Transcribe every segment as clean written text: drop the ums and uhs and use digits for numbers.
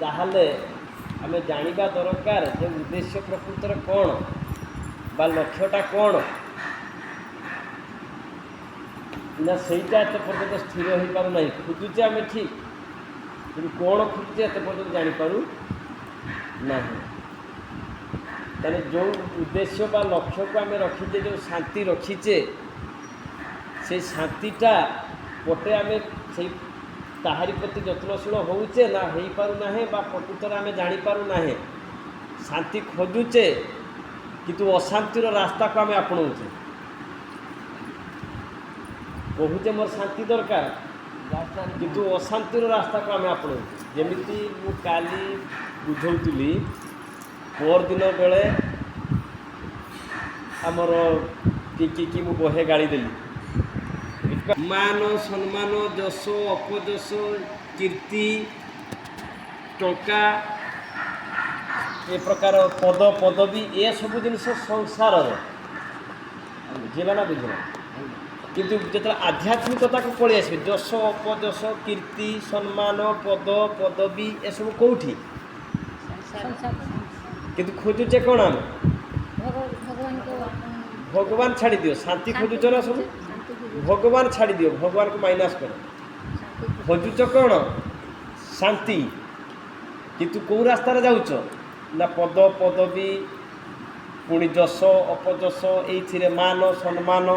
ତାହେଲେ ଆମେ ଜାଣିବା ଦରକାର ଯେ ଉଦ୍ଦେଶ୍ୟ ପ୍ରକୃତରେ କ'ଣ ବା ଲକ୍ଷ୍ୟଟା କ'ଣ, ନା ସେଇଟା ଏତେ ପର୍ଯ୍ୟନ୍ତ ସ୍ଥିର ହୋଇପାରୁନାହିଁ। ଖୋଜୁଛେ ଆମେ ଠିକ୍, କିନ୍ତୁ କ'ଣ ଖୋଜୁଛେ ଏତେ ପର୍ଯ୍ୟନ୍ତ ଜାଣିପାରୁ ନାହିଁ। ତାହେଲେ ଯେଉଁ ଉଦ୍ଦେଶ୍ୟ ବା ଲକ୍ଷ୍ୟକୁ ଆମେ ରଖିଛେ, ଯେଉଁ ଶାନ୍ତି ରଖିଛେ, ସେଇ ଶାନ୍ତିଟା ପଟେ ଆମେ ସେଇ ତାହାରି ପ୍ରତି ଯତ୍ନଶୀଳ ହେଉଛେ ନା ହେଇପାରୁନାହିଁ, ବା ପ୍ରକୃତରେ ଆମେ ଜାଣିପାରୁନାହିଁ। ଶାନ୍ତି ଖୋଜୁଛେ କିନ୍ତୁ ଅଶାନ୍ତିର ରାସ୍ତାକୁ ଆମେ ଆପଣଉଛେ। କହୁଛେ ମୋର ଶାନ୍ତି ଦରକାର, କିନ୍ତୁ ଅଶାନ୍ତିର ରାସ୍ତାକୁ ଆମେ ଆପଣଉଛେ। ଯେମିତି ମୁଁ କାଲି ବୁଝଉଥିଲି, ପରଦିନ ବେଳେ ଆମର କି ମୁଁ ବହେ ଗାଳି ଦେଲି। ମାନ, ସମ୍ମାନ, ଯଶ, ଅପଯଶ, କୀର୍ତ୍ତି, ଟଙ୍କା, ଏ ପ୍ରକାର ପଦ ପଦବୀ, ଏସବୁ ଜିନିଷ ସଂସାରର, ବୁଝିଲା ନା ବୁଝିଲା। କିନ୍ତୁ ଯେତେବେଳେ ଆଧ୍ୟାତ୍ମିକତାକୁ ପଳେଇ ଆସିବେ, ଯଶ, ଅପଯଶ, କୀର୍ତ୍ତି, ସମ୍ମାନ, ପଦ ପଦବୀ ଏସବୁ କେଉଁଠି? କିନ୍ତୁ ଖୋଜୁଛେ କ'ଣ ଆମେ? ଭଗବାନ ଛାଡ଼ି ଦିଅ। ଶାନ୍ତି ଖୋଜୁଛ ନା ସବୁ? ଭଗବାନ ଛାଡ଼ି ଦିଅ, ଭଗବାନକୁ ମାଇନାସ୍ କର। ଖୋଜୁଛ କ'ଣ? ଶାନ୍ତି। କିନ୍ତୁ କେଉଁ ରାସ୍ତାରେ ଯାଉଛ? ନା ପଦ ପଦବୀ, ପୁଣି ଯଶ ଅପଯଶ, ଏଇଥିରେ ମାନ ସମ୍ମାନ,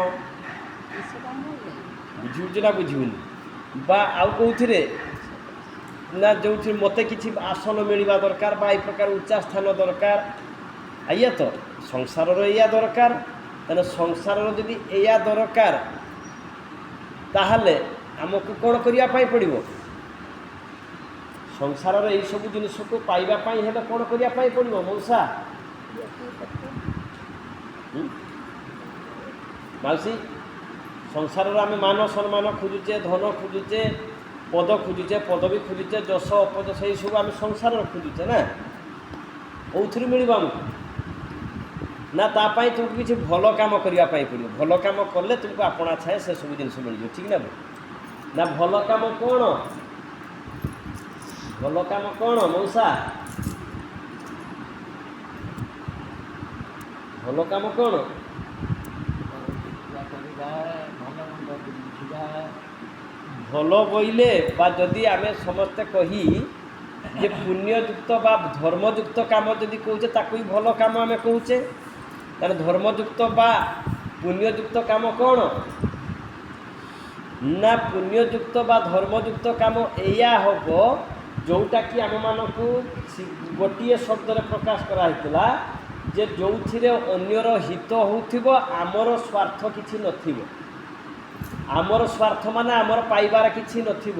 ବୁଝିବୁଛୁ ନା ବୁଝିବୁନି? ବା ଆଉ କେଉଁଥିରେ? ନା ଯେଉଁଥିରେ ମୋତେ କିଛି ଆସନ ମିଳିବା ଦରକାର, ବା ଏ ପ୍ରକାର ଉଚ୍ଚା ସ୍ଥାନ ଦରକାର। ଏଇଆ ତ ସଂସାରର ଏଇଆ ଦରକାର। ତାହେଲେ ସଂସାରର ଯଦି ଏଇଆ ଦରକାର, ତାହେଲେ ଆମକୁ କ'ଣ କରିବା ପାଇଁ ପଡ଼ିବ? ସଂସାରର ଏଇସବୁ ଜିନିଷକୁ ପାଇବା ପାଇଁ ହେଲେ କ'ଣ କରିବା ପାଇଁ ପଡ଼ିବ ମଉସା? ମାଉସୀ, ସଂସାରରେ ଆମେ ମାନ ସମ୍ମାନ ଖୋଜୁଛେ, ଧନ ଖୋଜୁଛେ, ପଦ ଖୋଜୁଛେ, ପଦବୀ ଖୋଜୁଛେ, ଯଶ ଅପଯଶ ଏଇସବୁ ଆମେ ସଂସାରର ଖୋଜୁଛେ ନା। କେଉଁଥିରୁ ମିଳିବ ଆମକୁ? ନା ତା ପାଇଁ ତୁମକୁ କିଛି ଭଲ କାମ କରିବା ପାଇଁ ପଡ଼ିବ। ଭଲ କାମ କଲେ ତୁମକୁ ଆପଣା ଛାଏ ସେସବୁ ଜିନିଷ ମିଳିଯିବ, ଠିକ୍ ନା? ନା ଭଲ କାମ କ'ଣ? ଭଲ କାମ କ'ଣ ମଉସା? ଭଲ କାମ କ'ଣ? ଭଲ ବୋଇଲେ, ବା ଯଦି ଆମେ ସମସ୍ତେ କହି ଯେ ପୁଣ୍ୟଯୁକ୍ତ ବା ଧର୍ମଯୁକ୍ତ କାମ ଯଦି କହୁଛେ, ତାକୁ ହିଁ ଭଲ କାମ ଆମେ କହୁଛେ। ତାହେଲେ ଧର୍ମଯୁକ୍ତ ବା ପୁଣ୍ୟଯୁକ୍ତ କାମ କ'ଣ? ନା ପୁଣ୍ୟଯୁକ୍ତ ବା ଧର୍ମଯୁକ୍ତ କାମ ଏଇଆ ହେବ ଯେଉଁଟାକି ଆମମାନଙ୍କୁ ଗୋଟିଏ ଶବ୍ଦରେ ପ୍ରକାଶ କରାହେଇଥିଲା, ଯେ ଯେଉଁଥିରେ ଅନ୍ୟର ହିତ ହେଉଥିବ, ଆମର ସ୍ୱାର୍ଥ କିଛି ନଥିବ। ଆମର ସ୍ୱାର୍ଥ ମାନେ ଆମର ପାଇବାର କିଛି ନଥିବ,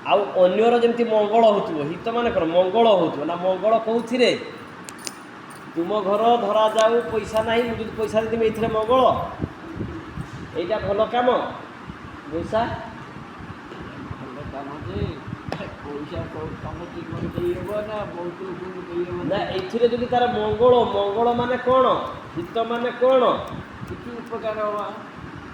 ଆଉ ଅନ୍ୟର ଯେମିତି ମଙ୍ଗଳ ହେଉଥିବ। ହିତ ମାନେ କ'ଣ? ମଙ୍ଗଳ ହେଉଥିବ। ନା ମଙ୍ଗଳ କେଉଁଥିରେ? ତୁମ ଘର ଧରାଯାଉ ପଇସା ନାହିଁ, ମୁଁ ଯଦି ପଇସା ଦେବି ଏଇଥିରେ ମଙ୍ଗଳ। ଏଇଟା ଭଲ କାମ ପଇସା? ନା ଏଇଥିରେ ଯଦି ତାର ମଙ୍ଗଳ, ମଙ୍ଗଳ ମାନେ କ'ଣ? ହିତ ମାନେ କ'ଣ? କିଛି ଉପକାର ହବା।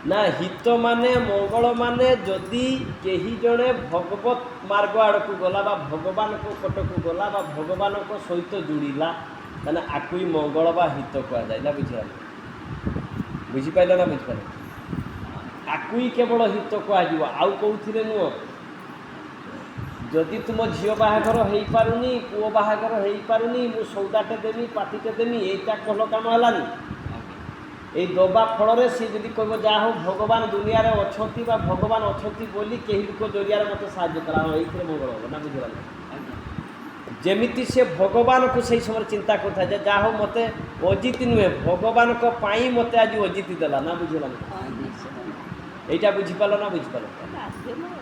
ନା ହିତ ମାନେ, ମଙ୍ଗଳ ମାନେ, ଯଦି କେହି ଜଣେ ଭଗବତ ମାର୍ଗ ଆଡ଼କୁ ଗଲା, ବା ଭଗବାନଙ୍କ ପଟକୁ ଗଲା, ବା ଭଗବାନଙ୍କ ସହିତ ଯୋଡ଼ିଲା, ତାହେଲେ ଆକୁ ହିଁ ମଙ୍ଗଳ ବା ହିତ କୁହାଯାଏ। ନା ବୁଝିପାରିଲ? ବୁଝିପାରିଲ ନା ବୁଝିପାରିଲ? ଆକୁ ହିଁ କେବଳ ହିତ କୁହାଯିବ, ଆଉ କେଉଁଥିରେ ନୁହଁ। ଯଦି ତୁମ ଝିଅ ବାହାଘର ହେଇପାରୁନି, ପୁଅ ବାହାଘର ହେଇପାରୁନି, ମୁଁ ସଉଦାଟେ ଦେମି, ପାଟିଟେ ଦେମି, ଏଇଟା ଭଲ କାମ ହେଲାନି। ଏଇ ଦେବା ଫଳରେ ସିଏ ଯଦି କହିବ ଯାହା ହଉ ଭଗବାନ ଦୁନିଆରେ ଅଛନ୍ତି, ବା ଭଗବାନ ଅଛନ୍ତି ବୋଲି କେହି ଲୋକ ଜରିଆରେ ମୋତେ ସାହାଯ୍ୟ କରା, ଏଇଥିରେ ମଙ୍ଗଳ ହେବ। ନା ବୁଝିପାରିଲ? ଯେମିତି ସେ ଭଗବାନଙ୍କୁ ସେହି ସମୟରେ ଚିନ୍ତା କରୁଥାଏ ଯେ ଯାହା ହଉ ମୋତେ ଅଜିତି ନୁହେଁ, ଭଗବାନଙ୍କ ପାଇଁ ମୋତେ ଆଜି ଅଜିତି ଦେଲା। ନା ବୁଝିଗଲା? এইটা বুঝিপাল না বুঝিপাল?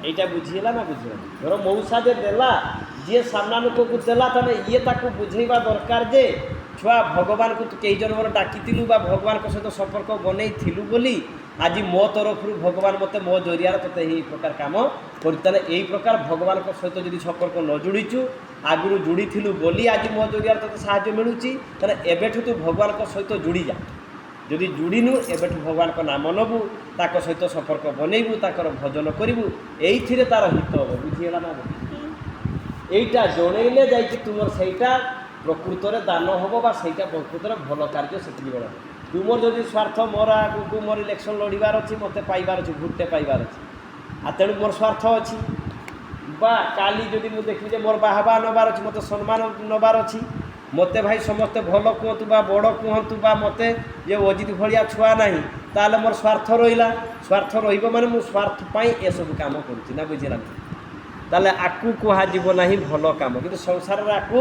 এইটা বুঝিলা না বুঝিলা? ধর মৌসা যে দেলা, যে সামনা লোকକୁ দেলা, তাহলে ইয়ে তাকে বুঝাইবা দরকার যে ছুয়া ভগবানকে তু কেই জন্মর ডাকিলু, বা ভগবানଙ୍କ সହିତ সম্পর্ক বনেইলু বলি আজি মো তরফরু ভগবান মতো মো জরিয়ার তোতে এই প্রকার কাম করি। তাহলে এই প্রকার ভগবানଙ୍କ সହିତ যদি সম্পর্ক ন যোড়িছু, আগুরু যোড়িলু বলি আজি মো জরিয়ার তোতে সাহায্য মিলুছি, তাহলে এবেঠু তু ভগবানଙ୍କ সହିତ যোড়ি যা। যদি যোড়িনু এবেঠু ভগবানଙ୍କ নাম নবু, তাক সହିତ সম্পর্ক বনেইবু, তাকর ভজন করিবু, এইথিরে তার হিত হব। বুঝিগলা না? এইটা জଣେଇଲେ ଯାଇକି ତୁମର ସେଇଟା ପ୍ରକୃତରେ ଦାନ ହେବ ବା ସେଇଟା ପ୍ରକୃତରେ ଭଲ କାର୍ଯ୍ୟ ସେତିକି ବେଳେ ହେବ। ତୁମର ଯଦି ସ୍ୱାର୍ଥ ମୋର ଆଗକୁ ମୋର ଇଲେକ୍ସନ୍ ଲଢ଼ିବାର ଅଛି, ମୋତେ ପାଇବାର ଅଛି, ଭୋଟ୍ଟେ ପାଇବାର ଅଛି, ଆଉ ତେଣୁ ମୋର ସ୍ୱାର୍ଥ ଅଛି, বা କାଲି ଯଦି ମୁଁ ଦେଖିବି ଯେ ମୋର ବାହାବା ନେବାର ଅଛି, ମୋତେ ସମ୍ମାନ ନେବାର ଅଛି, ମୋତେ ଭାଇ ସମସ୍ତେ ଭଲ କୁହନ୍ତୁ ବା ବଡ଼ କୁହନ୍ତୁ ବା ମୋତେ ଯେ ଅଜିତ ଭଳିଆ ଛୁଆ ନାହିଁ, ତାହେଲେ ମୋର ସ୍ୱାର୍ଥ ରହିଲା। ସ୍ୱାର୍ଥ ରହିବ ମାନେ ମୁଁ ସ୍ୱାର୍ଥ ପାଇଁ ଏସବୁ କାମ କରୁଛି ନା, ବୁଝିଲା? ତାହେଲେ ଆକୁ କୁହାଯିବ ନାହିଁ ଭଲ କାମ, କିନ୍ତୁ ସଂସାରରେ ଆକୁ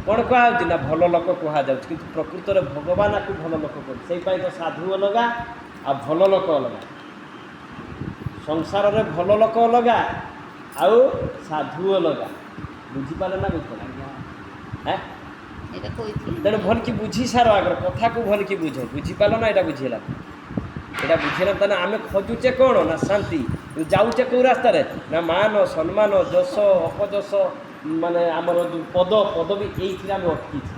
କ'ଣ କୁହାଯାଉଛି ନା ଭଲ ଲୋକ କୁହାଯାଉଛି, କିନ୍ତୁ ପ୍ରକୃତରେ ଭଗବାନ ଆକୁ ଭଲ ଲୋକ କରୁଛି। ସେଇପାଇଁ ତ ସାଧୁ ଅଲଗା ଆଉ ଭଲ ଲୋକ ଅଲଗା। ସଂସାରରେ ଭଲ ଲୋକ ଅଲଗା ଆଉ ସାଧୁ ଅଲଗା। ବୁଝିପାରିଲେ ନା ବୁଝିପାରିଲେ? ତେଣୁ ଭଲକି ବୁଝି ସାର, ଆଗର କଥାକୁ ଭଲକି ବୁଝ। ବୁଝିପାରିଲ ନା? ଏଇଟା ବୁଝିଲା, ଏଇଟା ବୁଝିଲା। ତାହେଲେ ଆମେ ଖୋଜୁଛେ କ'ଣ ନା ଶାନ୍ତି, ଯାଉଛେ କେଉଁ ରାସ୍ତାରେ ନା ମାନ ସମ୍ମାନ ଯଶ ଅପଯଶ, ମାନେ ଆମର ଯେଉଁ ପଦବୀ ଏଇଥିରେ ଆମେ ଅଟକିଛେ।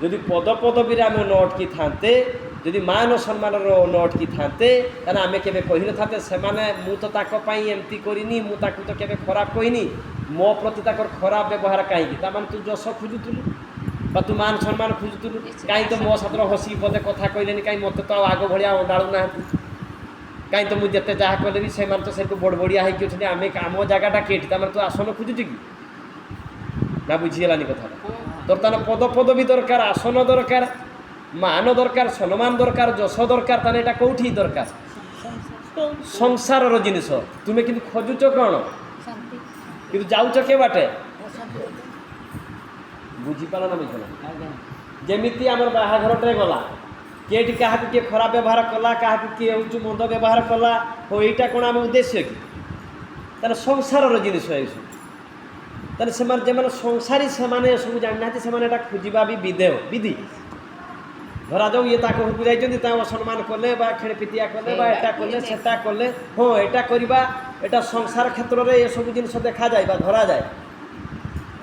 ଯଦି ପଦବୀରେ ଆମେ ନ ଅଟକିଥାନ୍ତେ, ଯଦି ମାନ ସମ୍ମାନର ନ ଅଟକିଥାନ୍ତେ, ତାହେଲେ ଆମେ କେବେ କହିନଥାନ୍ତେ ସେମାନେ ମୁଁ ତ ତାଙ୍କ ପାଇଁ ଏମିତି କରିନି, ମୁଁ ତାକୁ ତ କେବେ ଖରାପ କହିନି, ମୋ ପ୍ରତି ତାଙ୍କର ଖରାପ ବ୍ୟବହାର କାହିଁକି? ତା'ମାନେ ତୁ ଯଶ ଖୋଜୁଥିଲୁ ବା ତୁ ମାନ ସମ୍ମାନ ଖୋଜୁଥିଲୁ, କାହିଁ ତ ମୋ ସାଥିରେ ହସି ପଦେ କଥା କହିଲେନି, କାହିଁ ମୋତେ ତ ଆଉ ଆଗ ଭଳିଆ ଅଣ୍ଡାଳୁ ନାହାନ୍ତି, କାହିଁ ତ ମୁଁ ଯେତେ ଯାହା କଲେ ବି ସେମାନେ ତ ସେଠୁ ବଡ଼ବଡ଼ିଆ ହେଇକି ଅଛନ୍ତି, ଆମେ ଆମ ଜାଗାଟା କେଠି? ତା'ମାନେ ତୁ ଆସନ ଖୋଜୁଛୁ କି ନା? ବୁଝିଗଲାନି କଥାଟା? তোর তাহলে পদপদবী দরকার, আসন দরকার, মান দরকার, সম্মান দরকার, যশ দরকার, তাহলে এটা কোউঠি দরকার? সংসারর জিনিস। তুমি কিন্তু খোঁজুছ কোণ, কিন্তু যাউছ কে বাটে? বুঝিপার না? বুঝল? যেমিতি আমার বাহাঘরটে গলা, কিয়েটি কাহাকে কিয়ে খারাপ ব্যবহার কলা, কাহাকে কিয়ে হচ্ছে মন্দ ব্যবহার কলা, ও এইটা কোণ আমার উদ্দেশ্য কি? তাহলে সংসারর জিনিস এইসব। তাহলে ସେମାନେ যেମାନେ ସଂସାରୀ ସେମାନେ ଏସବୁ ଜାଣିନାହାନ୍ତି, ସେମାନେ ଏଇଟା ଖୋଜିବା ବି ବିଧି। ଧରାଯାଉ ଇଏ ତାଙ୍କ ଘରକୁ ଯାଇଛନ୍ତି, ତାଙ୍କୁ ଅସମ୍ମାନ କଲେ ବା ଖେଳପିଟିଆ କଲେ ବା ଏଟା କଲେ ସେଟା କଲେ, ହଁ ଏଟା କରିବା, ଏଟା ସଂସାର କ୍ଷେତ୍ରରେ ଏସବୁ ଜିନିଷ ଦେଖାଯାଏ ବା ଧରାଯାଏ।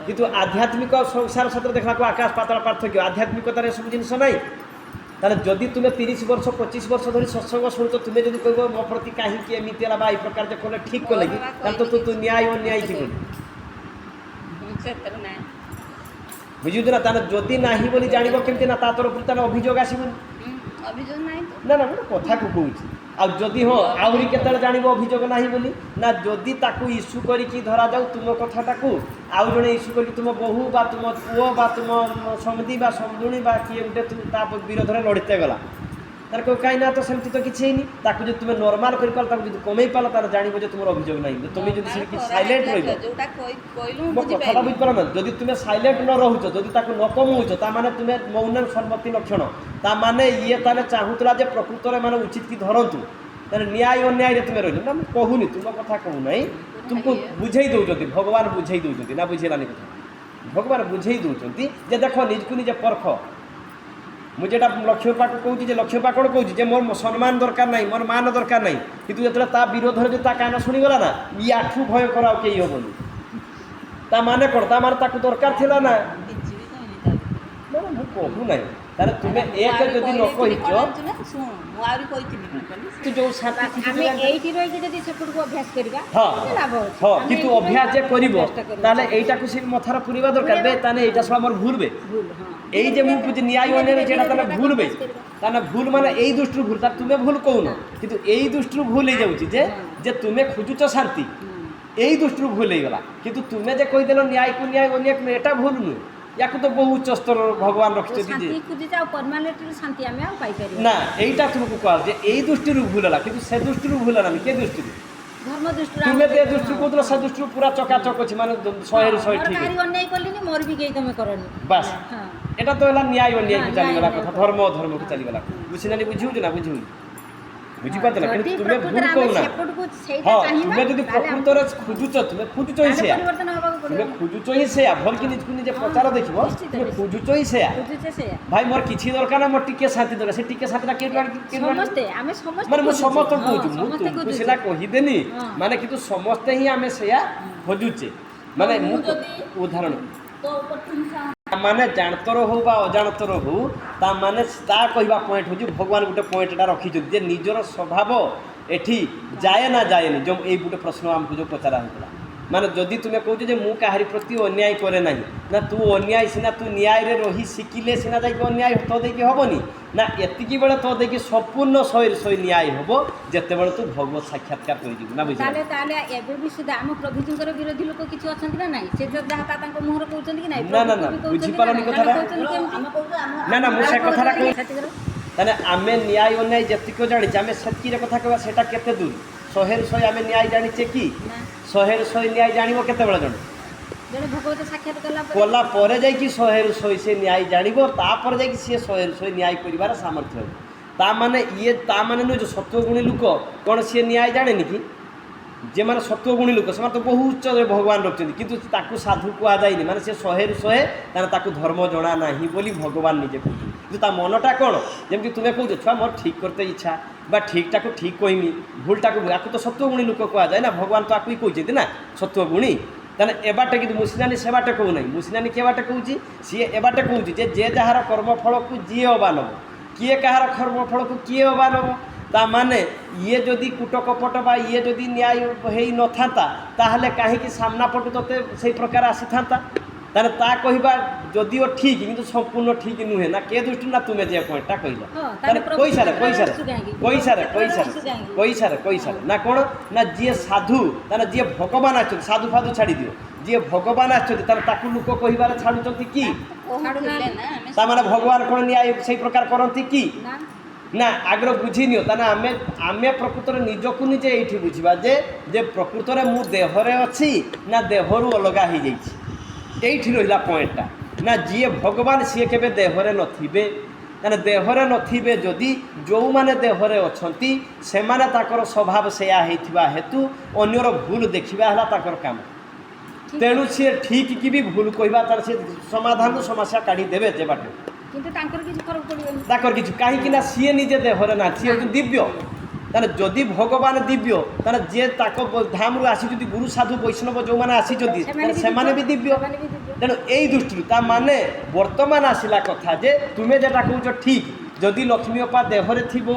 କିନ୍ତୁ ଆଧ୍ୟାତ୍ମିକ ଆଉ ସଂସାର କ୍ଷେତ୍ରରେ ଦେଖିବାକୁ ଆକାଶ ପାତାଳ ପାର୍ଥକ୍ୟ। ଆଧ୍ୟାତ୍ମିକତାରେ ଏସବୁ ଜିନିଷ ନାହିଁ। ତାହେଲେ ଯଦି ତୁମେ 30 ବର୍ଷ 25 ବର୍ଷ ଧରି ସତ୍ସଙ୍ଗ ଶୁଣୁଛ, ତୁମେ ଯଦି କହିବ ମୋ ପ୍ରତି କାହିଁକି ଏମିତି ହେଲା ବା ଏଇ ପ୍ରକାର ଯେ କଲେ ଠିକ୍ କଲେ କି, ତାହେଲେ ତ ତୁ ନ୍ୟାୟ ଅନ୍ୟାୟ କି କଲୁ? ବୁଝୁଛୁ ନା? ତାହେଲେ ଯଦି ନାହିଁ ବୋଲି ଜାଣିବ କେମିତି ନା? ତା ତରଫରୁ ତାହେଲେ ଅଭିଯୋଗ ଆସିବନି ନା? ନା ଗୋଟେ କଥାକୁ କହୁଛି। ଆଉ ଯଦି ହଁ ଆହୁରି କେତେବେଳେ ଜାଣିବ ଅଭିଯୋଗ ନାହିଁ ବୋଲି ନା? ଯଦି ତାକୁ ଇସ୍ୟୁ କରିକି ଧରାଯାଉ ତୁମ କଥାଟାକୁ ଆଉ ଜଣେ ଇସ୍ୟୁ କରିକି ତୁମ ବୋହୂ ବା ତୁମ ପୁଅ ବା ତୁମ ସମଧି ବା ସମଧୁଣୀ ବା କିଏ ଗୋଟେ ତା ବିରୋଧରେ ଲଢ଼ିତେ ଗଲା, ତାର କହିବ କାହିଁ ନା ତ ସେମିତି ତ କିଛି ହେଇନି। ତାକୁ ଯଦି ତୁମେ ନର୍ମାଲ କରିପାରିଲ, ତାକୁ ଯଦି କମେଇ ପାରିଲ, ତାହେଲେ ଜାଣିବ ଯେ ତୁମର ଅଭିଯୋଗ ନାହିଁ। ତୁମେ ଯଦି ସେଠି ସାଇଲେଣ୍ଟ ରହିବ, ମୋ କଥାଟା ବୁଝିପାର ନା? ଯଦି ତୁମେ ସାଇଲେଣ୍ଟ ନ ରହୁଛ, ଯଦି ତାକୁ ନ କମଉଛ, ତାମାନେ ତୁମେ ମୌନ ସମ୍ମତି ଲକ୍ଷଣ। ତାମାନେ ଇଏ ତାହେଲେ ଚାହୁଁଥିଲା ଯେ ପ୍ରକୃତରେ ମାନେ ଉଚିତ କି ଧରନ୍ତୁ, ତାହେଲେ ନ୍ୟାୟ ଅନ୍ୟାୟରେ ତୁମେ ରହିଲ ନା? ମୁଁ କହୁନି, ତୁମ କଥା କହୁନାହିଁ, ତୁମକୁ ବୁଝେଇ ଦେଉଛନ୍ତି, ଭଗବାନ ବୁଝେଇ ଦେଉଛନ୍ତି ନା? ବୁଝିଲାନି କଥା? ଭଗବାନ ବୁଝେଇ ଦେଉଛନ୍ତି ଯେ ଦେଖ ନିଜକୁ ନିଜେ ପରଖ। ମୁଁ যেটা লক্ষ্যপাক কৌছি যে লক্ষ্যপাক কোণ কৌছি যে মোর সম্মান দরকার নাই, মোর মান দরকার নাই, কিন্তু যেতবে তা বিরোধরে যদি তা কান শুনিগলা না, ইয়াঠু ভয়ঙ্কর আর কেই হবনি। তা মানে কোণ? তা মানে তাকে দরকার ছিল না? ମୁଁ କହୁ ନାହିଁ। ତାହେଲେ ତୁମେ ଏକ ଯଦି ନ କହିଛ, ଯୋଉ ହଁ କିନ୍ତୁ ଅଭ୍ୟାସ ଯେ କରିବ, ତାହେଲେ ଏଇଟାକୁ ସେ ମଥାର ପୁରିବା ଦରକାର। ବେ ତାହେଲେ ଏଇଟା ସବୁ ଆମର ଭୁଲ ବେ, এই যে ମୁଁ ବୁଝି ନ୍ୟାୟ ଅନ୍ୟାୟ যেটা ତାହେଲେ ଭୁଲ ବେ, ତାହେଲେ ଭୁଲ ମାନେ ଏଇ ଦୃଷ୍ଟିରୁ ଭୁଲ। ତାହେଲେ ତୁମେ ଭୁଲ କହୁନ, କିନ୍ତୁ ଏଇ ଦୃଷ୍ଟିରୁ ଭୁଲ ହେଇଯାଉଛି ଯେ ତୁମେ ଖୋଜୁଛ ଶାନ୍ତି, ଏଇ ଦୃଷ୍ଟିରୁ ଭୁଲ ହେଇଗଲା। କିନ୍ତୁ ତୁମେ ଯେ କହିଦେଲ ନ୍ୟାୟକୁ ନ୍ୟାୟ ଅନ୍ୟାୟକୁ ଏଟା ଭୁଲ ନୁହେଁ। ୟାକୁ ତ ବହୁ ଉଚ୍ଚ ସ୍ତର ଭଗବାନ ରଖିଛନ୍ତି ନା? এইটা ତୁମକୁ କୁହାଯାଉଛି ଯେ ଏଇ ଦୃଷ୍ଟିରୁ ଭୁଲ ହେଲା, କିନ୍ତୁ ସେ ଦୃଷ୍ଟିରୁ ଭୁଲ ହେଲାନି। କେ ଦୃଷ୍ଟିରୁ? ତୁମେ ଯେ ଦୃଷ୍ଟିରୁ କହୁଥିଲ ସେ ଦୃଷ୍ଟିରୁ ପୁରା ଚକାଚକ ଅଛି, ମାନେ 100ରୁ 100 ଠିକ୍। ବାସ୍, এটা তো ହେଲା ନ୍ୟାୟ ଅନ୍ୟାୟକୁ ଚାଲିଗଲା କଥା, ଧର୍ମ ଧର୍ମକୁ ଚାଲିଗଲା। ବୁଝିଲାନି? ବୁଝିବୁଛୁ ନା? ବୁଝିବୁ, ବୁଝିପାରୁଛ ନା? କିନ୍ତୁ ତୁମେ ଭୁଲ କହୁନା। ହଁ, ତୁମେ ଯଦି ପ୍ରକୃତରେ ଖୋଜୁଛ, ତୁମେ ଖୋଜୁଛ ହିଁ ସେୟା, ତୁମେ ଖୋଜୁଛ ହିଁ ସେୟା। ଭଲ କି ନିଜକୁ ନିଜେ ପ୍ରଚାର ଦେଖିବ, ତୁମେ ଖୋଜୁଛ ହିଁ ସେୟା। ଭାଇ ମୋର କିଛି ଦରକାର ନା, ମୋର ଟିକେ ଶାନ୍ତି ଦରକାର। ସେ ଟିକେ ଶାନ୍ତିଟା ମାନେ ମୁଁ ସମସ୍ତଙ୍କୁ କହୁଛୁ, ମୁଁ ତୁମକୁ ସିନା କହିଦେନି ମାନେ, କିନ୍ତୁ ସମସ୍ତେ ହିଁ ଆମେ ସେୟା ଖୋଜୁଛେ। ମାନେ ମୁଁ ଉଦାହରଣ ମାନେ ଜାଣତର ହଉ ବା ଅଜାଣତର ହଉ, ତା ମାନେ ତା କହିବା ପଏଣ୍ଟ ହେଉଛି ଭଗବାନ ଗୋଟେ ପଏଣ୍ଟଟା ରଖିଛନ୍ତି ଯେ ନିଜର ସ୍ୱଭାବ ଏଠି ଯାଏ ନା ଯାଏନି। ଯେଉଁ ଏଇ ଗୋଟେ ପ୍ରଶ୍ନ ଆମକୁ ଯେଉଁ ପଚରା ହେଉଥିଲା, ମାନେ ଯଦି ତୁମେ କହୁଛ ଯେ ମୁଁ କାହାରି ପ୍ରତି ଅନ୍ୟାୟ କରେ ନାହିଁ ନା ତୁ ଅନ୍ୟାୟ ସିନା ତୁ ନ୍ୟାୟରେ ରହି ଶିଖିଲେ ସିନା ଯାଇକି ଅନ୍ୟାୟ ତୋ ଦେଇକି ହେବନି ନା ଏତିକି ବେଳେ ତୋ ଦେଇକି ସମ୍ପୂର୍ଣ୍ଣ 100% ନ୍ୟାୟ ହେବ ଯେତେବେଳେ ତୁ ଭଗବତ ସାକ୍ଷାତକାର କରିଯିବୁ ନା ବୁଝିଲେ। ତାହେଲେ ଏବେ ବି ସୁଦ୍ଧା ଆମ ପ୍ରଭୁଜୀଙ୍କର ବିରୋଧୀ ଲୋକ କିଛି ଅଛନ୍ତି ନା ନାହିଁ ସେ ଯାହା ତାଙ୍କ ମୁହଁରେ କହୁଛନ୍ତି କି ନାହିଁ ନା ନା ନା ବୁଝିପାରନି କଥାଟା ନା ନା ମୁଁ ସେ କଥାଟା କହି ତାହେଲେ ଆମେ ନ୍ୟାୟ ଅନ୍ୟାୟ ଯେତିକି ଜାଣିଛେ ଆମେ ସେତିକିରେ କଥା କହିବା ସେଟା କେତେ ଦୂର 100% ଆମେ ନ୍ୟାୟ ଜାଣିଛେ କି 100% ନ୍ୟାୟ ଜାଣିବ କେତେବେଳେ ଜଣେ ଭଗବତ ସାକ୍ଷାତ କଲା ପରେ ଯାଇକି 100% ସେ ନ୍ୟାୟ ଜାଣିବ ତାପରେ ଯାଇକି ସିଏ 100% ନ୍ୟାୟ କରିବାର ସାମର୍ଥ୍ୟ ହେବ। ତା ମାନେ ନୁହେଁ ଯେ ସତ୍ୱଗୁଣୀ ଲୋକ କ'ଣ ସିଏ ନ୍ୟାୟ ଜାଣେନି କି ଯେମାନେ ସତ୍ୱଗୁଣୀ ଲୋକ ସେମାନେ ତ ବହୁ ଉଚ୍ଚରେ ଭଗବାନ ରଖିଛନ୍ତି କିନ୍ତୁ ତାକୁ ସାଧୁ କୁହାଯାଇନି ମାନେ ସେ 100% ତାହେଲେ ତାକୁ ଧର୍ମ ଜଣା ନାହିଁ ବୋଲି ଭଗବାନ ନିଜେ କହୁଛନ୍ତି। କିନ୍ତୁ ତା ମନଟା କ'ଣ ଯେମିତି ତୁମେ କହୁଛ ଛୁଆ ମୋର ଠିକ୍ କରତେ ଇଚ୍ଛା ବା ଠିକ୍ଟାକୁ ଠିକ୍ କହିମି ଭୁଲଟାକୁ ଆକୁ ତ ସତ୍ୱଗୁଣୀ ଲୋକ କୁହାଯାଏ ନା ଭଗବାନ ତ ଆକୁ ହିଁ କହିଛନ୍ତି ନା ସତ୍ୱଗୁଣୀ। ତାହେଲେ ଏବାଟେ କିନ୍ତୁ ମୁସିନାନୀ ସେ ବାଟେ କହୁନାହିଁ ମୁସିନାନୀ କେ ବାଟେ କହୁଛି ସିଏ ଏବାଟେ କହୁଛି ଯେ ଯାହାର କର୍ମଫଳକୁ ଯିଏ ଅବା ନେବ କିଏ କାହାର କର୍ମଫଳକୁ କିଏ ଅବା ନେବ ତା ମାନେ ଇଏ ଯଦି କୁଟ କପଟ ବା ଇଏ ଯଦି ନ୍ୟାୟ ହେଇ ନଥାନ୍ତା ତାହେଲେ କାହିଁକି ସାମ୍ନା ପଟୁ ତୋତେ ସେଇ ପ୍ରକାର ଆସିଥାନ୍ତା ତାହେଲେ ତା କହିବା ଯଦିଓ ଠିକ୍ କିନ୍ତୁ ସମ୍ପୂର୍ଣ୍ଣ ଠିକ୍ ନୁହେଁ ନା କେ ଦୃଷ୍ଟିରୁ ନା ତୁମେ ଯେ ପଏଣ୍ଟଟା କହିଲ ତାହେଲେ କହିସାରେ ନା କ'ଣ ନା ଯିଏ ସାଧୁ ତାହେଲେ ଯିଏ ଭଗବାନ ଆସିଛନ୍ତି ସାଧୁ ଫାଧୁ ଛାଡ଼ି ଦିଅ ଯିଏ ଭଗବାନ ଆସିଛନ୍ତି ତାହେଲେ ତାକୁ ଲୋକ କହିବାରେ ଛାଡ଼ୁଛନ୍ତି କି ତାମାନେ ଭଗବାନ କ'ଣ ନ୍ୟାୟ ସେଇ ପ୍ରକାର କରନ୍ତି କି ନା ଆଗ୍ରହ ବୁଝି ନିଅ ତାହେଲେ ଆମେ ପ୍ରକୃତରେ ନିଜକୁ ନିଜେ ଏଇଠି ବୁଝିବା ଯେ ପ୍ରକୃତରେ ମୁଁ ଦେହରେ ଅଛି ନା ଦେହରୁ ଅଲଗା ହେଇଯାଇଛି এইটি রহিলা পয়েন্টটা না যিয়ে ভগবান সিয়ে কেবে দেহরে নথিবে মানে দেহরে নথিবে যদি যে দেহরে অছন্তি সেমানে তাকর স্বভাব সেয়া হইথিবা হেতু অন্যর ভুল দেখিবা হলা তাকর কাম তেণু সি ঠিক কি বি ভুল কইবা তার সে সমাধান সমস্যা কাঢ়ি দেবে যে বাটে কিন্তু তাঙ্কর কিছু ফরক পড়িবনি তাকর কিছু কাহিকি না সিয়ে নিজে দেহরে না সিয়ে দিব্য তাহলে যদি ভগবান দিব্য তাহলে যে তাক ধামরু আসি যদি গুরু সাধু বৈষ্ণব যে আসিଛନ୍ତି সেমানে বি দিব্য তেণু এই দৃষ্টিରୁ তা মানে বর্তমান আসিলা কথা যে তুমি যেটা কৌছ ঠিক যদি লক্ষ্মী অপা দেহরে থিব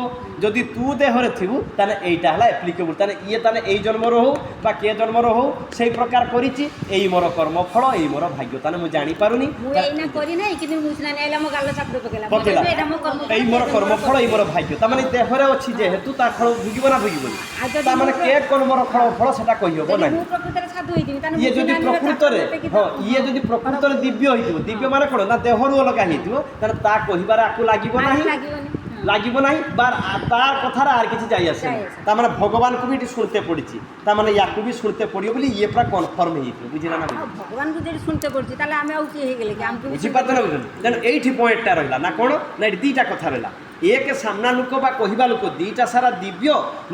যদি তু দেহরে থিবু তাহলে এইটা হলা এপ্লিকেবল তাহলে ইয়ে তাহলে এই জন্মর হোক বা কে জন্মর হোক সেই প্রকার করেছি এই মোর কর্মফল এই মোর ভাগ্য তাহলে মু জানিপারুনি এই মোর কর্মফল এই মোর ভাগ্য তার মানে দেহরে অছি যেহেতু তা ফল ভুগিব না ভুগিবনি তার মানে কে কর্মর ফল সেটা কইহব না ইয়ে যদি প্রকৃতরে হ্যাঁ ইয়ে যদি প্রকৃতরে দিব্য হইতিব দিব্য মানে কোন না দেহরু অলগা হইতিব তাহলে তা কহিবার আকু লাগিব নাই লাগিব নাই বা তার কথার আর কিছু যাই আসে তার মানে ভগবানকে বি এটি শুনতে পড়িছি তার মানে ইয়াকু বি শুনতে পড়িব বলে ইয়ে পুরা কনফর্ম হইতিব বুঝিলা না ভগবানকে যদি শুনতে পড়ছি তাহলে আমি আউ কি হই গেলে কি আমকে বুঝি পারতে না বুঝুন দেন এইটি পয়েন্টটা রহিলা না কোন না এটি দুইটা কথা রহিলা এক সামনা লোক বা কহিবা লোক দুইটা সারা দিব্য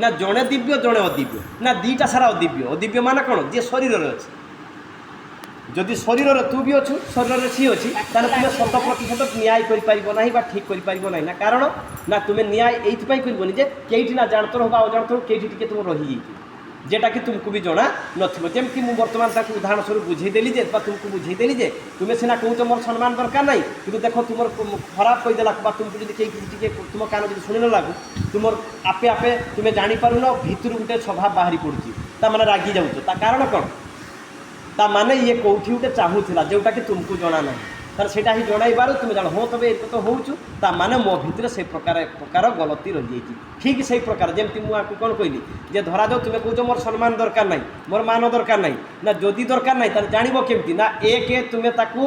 না জনে দিব্য জনে অদিব্য না দুইটা সারা অদিব্য অদিব্য মানে কোন যে শরীরের আছে যদি শরীরের তু বি অছু শরীরের সি অছি তাহলে তুমি 100% ন্যায় করে পারিব না বা ঠিক করে পারিব না কারণ না তুমি ন্যায় এইপাই করবনি যে কেইটি না জাণতর হবা অজাণতর কেইটি টিকে তুমি রহিযাইছি যেটা কি তুমি বি জনা নথিব যেমতি মু বর্তমান তাকে উদাহরণ স্বরূপ বুঝাই দেলি যে বা তুমি বুঝাই দেলি যে তুমি সিনা কৌছ মোর সম্মান দরকার নাই কিন্তু দেখো তোমার খারাপ কইদেলা বা তুমি যদি কেই টিকে তোমার কান যদি শুনে না লাগু তোমার আপে আপে তুমি জানিপারুন ভিতর গোটে স্বভাব বাহারি পড়ুছি তা মানে রাগি যাচ্ছ তা কারণ কোণ তা মানে ইয়ে কোটি গোটে চাহুলা যেটা কি তুমি জনা না তাহলে সেটা হি জনাইবার তুমি জানো হো তবে এরকম তো হচ্ছু তা মানে মো ভিতরে সেই প্রকার গলতি রয়েছে ঠিক সেই প্রকার যেমনি মু আকু কোণ কইলি যে ধরা যাও তুমি কৌছ মোর সম্মান দরকার নাই মোর মান দরকার নাই না যদি দরকার নাই তাহলে জানিব কেমতি না একে তুমি তাকু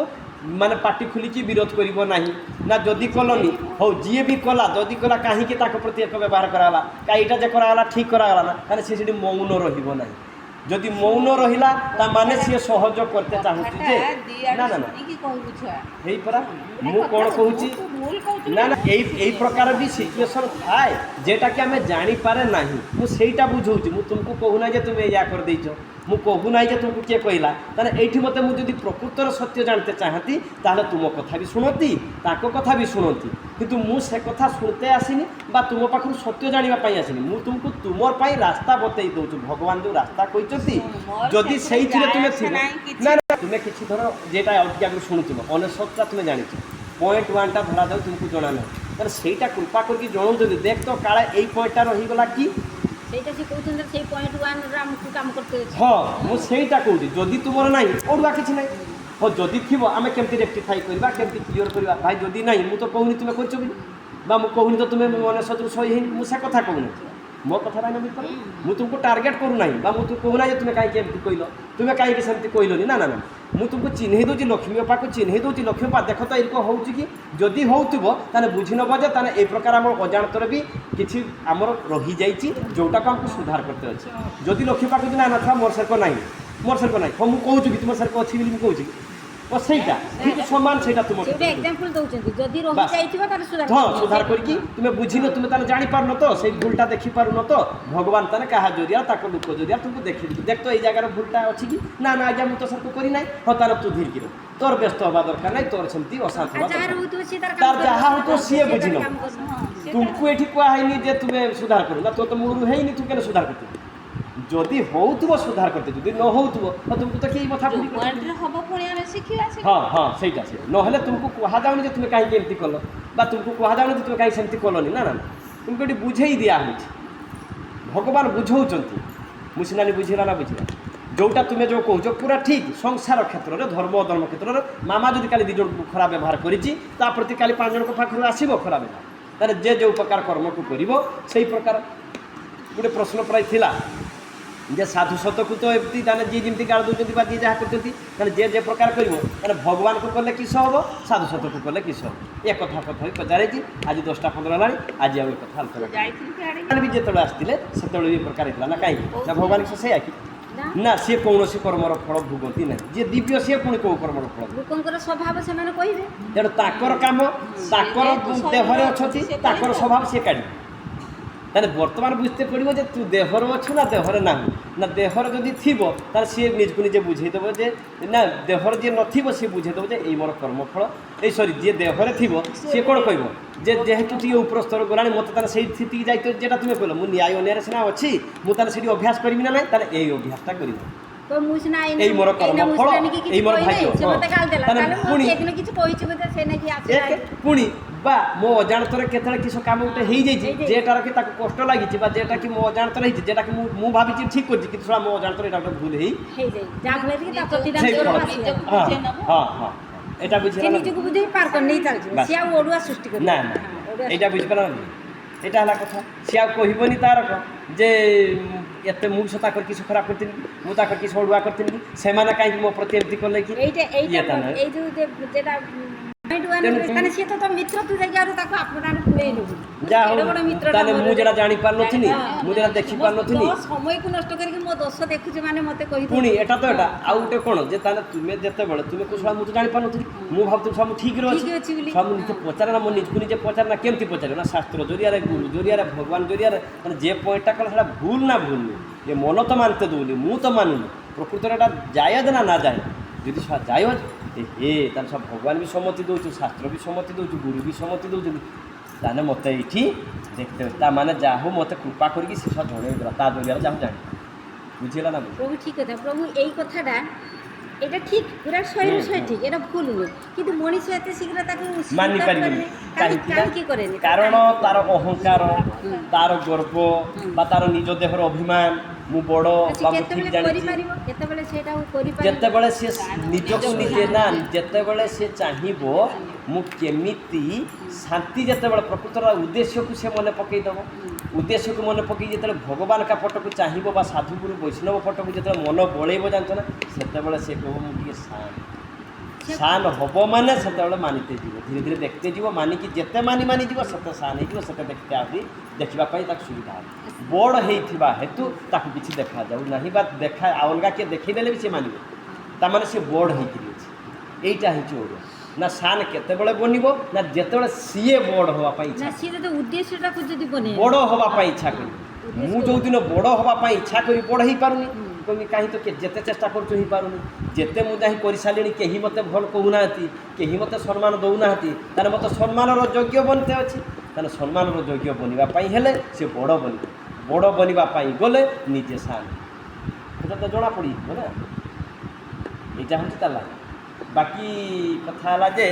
মানে পাটি খুলিকি বিরোধ করিব নাই না যদি কলনি হো যিয়ে বি কলা যদি কলা কাহিকি তাকে প্রতি এক ব্যবহার করালা এইটা যে করাগলা ঠিক করাগলা না তাহলে সে সেটি মৌন রহিব না যদি মৌন রহিলা তা মানে সি সহযোগ করতে চাহুছি যে না না না এই পরা মু কোণ কହୁছি না না এই প্রকার বি সিচুয়েশন থাকে যেটাকে আমি জানিপারে না মু সেইটা বুঝাউছি মু তুমকু কহু না যে তুমি ইয়া করে দেইছ মু কহু নাই যে তুমকু কে কইলা তাহলে এইটি মতে মু যদি প্রকৃতর সত্য জানতে চাহাতি তাহলে তুম কথা বি শুনতি তাক কথা বি শুনতি কিন্তু মু সে কথা শুনতে আসিনি বা তুম পাখু সত্য জানিবা পাই আসিনি মু তুমকু তুমর পাই রাস্তা বতাই দউছু ভগবান যে রাস্তা কইছতি যদি সেইথিরে তুমি থিব না না তুমি কিছু ধর যেটা আগে শুনুথিব অনেশতটা তুমি জানিছ পয়েন্ট ওয়ানটা ধরা যাও তুমকু জনা না তাহলে সেইটা কৃপা করি জনাও যদি দেখ তো কাଳେ এই পয়েন্টটা রহিগলা কি ସେଇଟା ସେ କହୁଛନ୍ତି ସେଇ ପଏଣ୍ଟ 1 ରେ ଆମକୁ କାମ করতে ଅଛି। ହଁ ମୁଁ ସେଇଟା କହୁଛି ଯଦି ତୁମର ନାହିଁ ଅଡ଼ୁଆ କିଛି ନାହିଁ ହଁ ଯଦି ଥିବ ଆମେ କେମିତି ରେକ୍ଟିଫାଇ କରିବା କେମିତି କ୍ଲିୟର କରିବା ଭାଇ ଯଦି ନାହିଁ ମୁଁ ତ କହୁନି ତୁମେ କରିଛ ବୋଲି বা ମୁଁ କହୁନି ତ ତୁମେ ମନେ ସଦୃଶ ହେଇନି ମୁଁ ସେ କଥା କହୁନି ମୋ କଥା ନାହିଁ ଭିତରେ ମୁଁ ତୁମକୁ ଟାର୍ଗେଟ୍ କରୁନାହିଁ ବା ମୁଁ କହୁନା ଯେ ତୁମେ କାହିଁକି ଏମିତି କହିଲ ତୁମେ କାହିଁକି ସେମିତି କହିଲନି ନା ନା ନା ମୁଁ ତୁମକୁ ଚିହ୍ନେଇ ଦେଉଛି ଲକ୍ଷ୍ମୀ ଅପାକୁ ଚିହ୍ନେଇ ଦେଉଛି ଲକ୍ଷ୍ମୀ ଅପା ଦେଖ ତ ଏଇକ ହେଉଛି କି ଯଦି ହେଉଥିବ ତାହେଲେ ବୁଝି ନେବ ଯେ ତାହେଲେ এই ପ୍ରକାର ଆମର ଅଜାଣତରେ ବି କିଛି ଆମର ରହିଯାଇଛି ଯେଉଁଟାକୁ ଆମକୁ ସୁଧାର করতে ଅଛି ଯଦି ଲକ୍ଷ୍ମୀ ଅପା କହୁଛି ନା ନା ଥା ମୋର ସେରକ ନାହିଁ ହଁ ମୁଁ କହୁଛି କି ତୁମର ସେରକ ଅଛି ବୋଲି ମୁଁ କହୁଛି ଓ ସେଇଟା କିନ୍ତୁ ସମାନ ସେଇଟା ତୁମ ସେଇଟା ଏକ୍ସାମ୍ପଲ ଦଉଛନ୍ତି ଯଦି ରହି ଯାଇଥିବ ତାହେଲେ ସୁଧାର ହଁ ସୁଧାର କରିକି ତୁମେ ବୁଝିନ ତୁମେ ତାହେଲେ ଜାଣିପାରୁନ ତ ସେଇ ଭୁଲଟା ଦେଖିପାରୁନ ତ ଭଗବାନ ତାହେଲେ କାହା ଜରିଆ ତାଙ୍କ ଲୋକ ଜରିଆ ତୁମକୁ ଦେଖେଇଦେବି ଦେଖ ତ ଏଇ ଜାଗାର ଭୁଲଟା ଅଛି କି ନା ନା ଆଜ୍ଞା ମୁଁ ତ ସେରକ କରିନାହିଁ ହଁ ତାହେଲେ ତୁ ଧୀରେ କିର ତୋର ବ୍ୟସ୍ତ ହେବା ଦରକାର ନାହିଁ ତୋର ସେମିତି ଅଶାନ୍ତ ହେବା ଯାହାର ଦରକାର ହଉଥିବ ସିଏ ତାର ତାର ଯାହା ହଉଥିବ ସିଏ ବୁଝିନ ତୁମକୁ ଏଠି କୁହାହେଇନି ଯେ ତୁମେ ସୁଧାର କରୁ ନା ତୋ ତ ମୂଳରୁ ହେଇନି ତୁ କେନ ସୁଧାର করতে যদি হউথিব সুধার করতে যদি ন হউথিব তুমি তো কেই কথা বুঝি পয়েন্টরে হব পুଣି ଆମେ ଶିଖିବା হ্যাঁ হ্যাঁ সেইটা সেইটা নহলে তুমি কুহা যাওনি যে তুমি কাহিঁকি এমতি কল বা তুমি কুহা যাওনি যে তুমি কাহিঁকি সেমতি কলনি না না না তুমি এটি বুঝেই দিয়া হচ্ছে ভগবান বুঝাউଛନ୍ତି ମୁଁ ସିନା ବୁଝିଲା ନା ବୁଝିଲା ଯେଉଁଟା ତୁମେ ଯେଉଁ କହୁଛ ପୁରା ଠିକ୍ ସଂସାର କ୍ଷେତ୍ରରେ ଧର୍ମ ଅଧର୍ମ କ୍ଷେତ୍ରରେ ମାମା ଯଦି କାଲି ଦୁଇ ଜଣଙ୍କୁ ଖରାପ ବ୍ୟବହାର କରିଛି ତା ପ୍ରତି କାଲି 5 ଜଣଙ୍କ ପାଖରୁ ଆସିବ ଖରାପ ବ୍ୟବହାର ତାହେଲେ ଯେ ଯେଉଁ ପ୍ରକାର କର୍ମକୁ କରିବ ସେଇ ପ୍ରକାର ଗୋଟେ ପ୍ରଶ୍ନ ପ୍ରାୟ ଥିଲା যে সাধু সতকু তো এমতি তাহলে যে যেমতি গাড়ি দেউଛନ୍ତି বা যে যাহা করছেন তাহলে যে প্রকার করব তাহলে ভগবানকে কলে কিস হব সাধু সতকু কলে কিস হব এ কথা পচারিছি আজ 10টা 15 হেলানি আজ আমি কথা আলোচনা বি যেতবে আসলে সেতবে এই প্রকার হয়েছিল না কাহিঁকি না ভগবান সেইয়া কি না সে কৌশি কর্মর ফল ভোগতি না যে দিব্য সে পুଣି কেউ কর্মর ফল ଲୋକଙ୍କର ସ୍ୱଭାବ ସେମାନେ କହିବେ ତେଣୁ ତାଙ୍କର କାମ ତାଙ୍କର ଦେହରେ ଅଛନ୍ତି ତାଙ୍କର ସ୍ୱଭାବ ସେ କାଢ଼ିବେ তাহলে বর্তমান বুঝতে পড়ব যে তু দেহর অছু না দেহরে না না দেহর যদি থিব তাহলে সে নিজকে নিজে বুঝাই দেব যে না দেহর যে নথিব সে বুঝাই দেব যে এই মোর কর্মফল এই সরি যে দেহরে থিব সে কোণ কইব যে যেহেতু টিকে উপর স্তর গলানি মতো তাহলে সেই স্থিতিকে যাইতে যেটা তুমি কইল মু ন্যায় অন্যায় সিনা অছি মু তাহলে সেটি অভ্যাস করবি না নাই তাহলে এই অভ্যাসটা করিব তো ମୁଁ ସିନା এই মোর কর্মফল এই মোর ভাগ্য ସେ ମତେ ଗାଳି ଦେଲା তাহলে ତାହେଲେ ମୁଁ পুଣି ସେଦିନ କିଛି କହିଛି ବୋଧେ ସେ ନାকি ଆସିଲା পুଣି বা ମୋ ଅଜାଣତରେ କେତେବେଳେ କିଛି କାମ ଗୋଟେ ହେଇଯାଇଛି ଯେଟାର କି ତାକୁ କଷ୍ଟ ଲାଗିଛି ବା ଯେଟା କି ମୋ ଅଜାଣତରେ ହେଇଛି ଯେଟା କି ମୁଁ ଭାବିଛି ଠିକ୍ କରିଛି କିନ୍ତୁ ସେଟା ମୋ ଅଜାଣତରେ ଏଇଟା ଗୋଟେ ଭୁଲ ହେଇଯାଇ ଯାହାଫଳରେ କି ତା ପ୍ରତିଦାନ ସେଇ ସ୍ୱରୂପ ଫଳ। ଆସିବ ହଁ ହଁ এটা ସେ ବୁଝିଲା ନିଜକୁ ବୁଝେଇ ପାର କରି ନେଇ ଚାଲିଯିବ ସିଏ ଆଉ ଅଡୁଆ ସୃଷ୍ଟି କରିବ ନା ନା এইটা বুঝিপারা না এটা হলা কথা সে আর কহিবনি তার যে এতে মু সে তাকর কিছু খারাপ করতিনি মু তাকর কিছু অড়ুয়া করতিনি সেমানে কাইকি মো প্রতি এমতি করলে কি এইটা এই যেটা মানে সে তো মিত্র তু যাই আর তাকে আপনার পুড়াই নেবু যা তাহলে মু যেটা জানি পার নথিনি মু যেটা দেখি পার নথিনি সময়କୁ নষ্ট করিকি মো দোষ দেখুছি মানে মতে কই পুনি এটা তো এটা আউ গোটে কোন যে তাহলে তুমি যেতেবেলে তুমি কোসা মু তো জানি পার নথিনি মু ভাবতুম সব ঠিক ଅଛି ବୋଲି। সব নিজে পচারে না মো নিজকু নিজে পচারে না কেমতি পচারে না শাস্ত্র জরিয়ারে গুরু জরিয়ারে ভগবান জরিয়ারে মানে যে পয়েন্টটা কলে সেটা ভুল না ভুল নি এ মন তো মানতে দৌনি মু তো মানুনি প্রকৃতরে এটা জায়জ না যায় যদি জায়জ তাহলে সব ভগবান বি সম্মতি দেউଛୁ শাস্ত্র বি সম্মতি দেউଛୁ গুরু বি সম্মতি দেଉଛନ୍ତି তাহলে মতো এইটি দেখতে তা মানে যা হো মতো কৃপা করিকি সে সব জଣାଇ দেলা তা জরিয়ারে যা জানি বুঝিলা না প্রভু ঠিক কথা প্রভু এই কথাটা এটা ঠিক পুরা 100% ঠিক এটা ভুল নয় কিন্তু মনীষ এত শীঘ্র তাকে মানি পারিবেনি কাহিঁকি করেনি কারণ তার অহংকার তার গর্ব বা তার নিজ দেহর অভিমান মু বড় বা মু ঠিক জানিছি কেতবেলে সেটা করিপারি যেতেবেলে সে নিজକୁ নিজে না যেতেবেলে সে চাহিব মু কেমিতি শান্তি যেতেবেলে প্রকৃতর উদ্দেশ্যକୁ সে মনে পকাই দেব উদ্দেশ্যକୁ মনে পকাই যেতেবেলে ভগবানকা পটକୁ চাহিব বা সাধুগুরু বৈষ্ণব পটକୁ যেতেবেলে মন বড়াইব জানছ না সেতেবেলে সে কব মু টিকে শান হব মানে সেতেবেলে মানিতে যাব ধীরে ধীরে দেখতে যাব মানিকি যেতে মানি যাব সেতে শান হয়ে যাব সেতে দেখতে আহরি দেখা তাকে সুবিধা হবে বড় হয়েଥିବା হেতু তাকে কিছু দেখা যাও না বা দেখা অলগা কে দেখাই দেলে সে মানবে তার মানে সে বড় হয়েকি আছে এইটা হচ্ছে ওড়িয়া না শান কেতবে বনিব না যেতবে সিয়ে বড় হওয়া ইচ্ছা না সিয়ে তো উদ্দেশ্যটাকে যদি বনে বড় হওয়া ইচ্ছা করি মু যেদিন বড় হওয়া ইচ্ছা করি বড় হয়ে পারুনি কমি কাহি তো যেতে চেষ্টা করছো হয়ে পারুনি যেতে মু যাই করে সারিনি কেহি মতো ভাল কহুনা কেহি মতো সম্মান দৌনা তাহলে মতো সম্মানর যোগ্য বনতে ଅଛି তাহলে সম্মানর যোগ্য বনিবা হেলে সে বড় বনিবা গলে নিজে সান এটা তো জনা পড়িব না এইটা হচ্ছে তার লাগে বাকি কথা হলা যে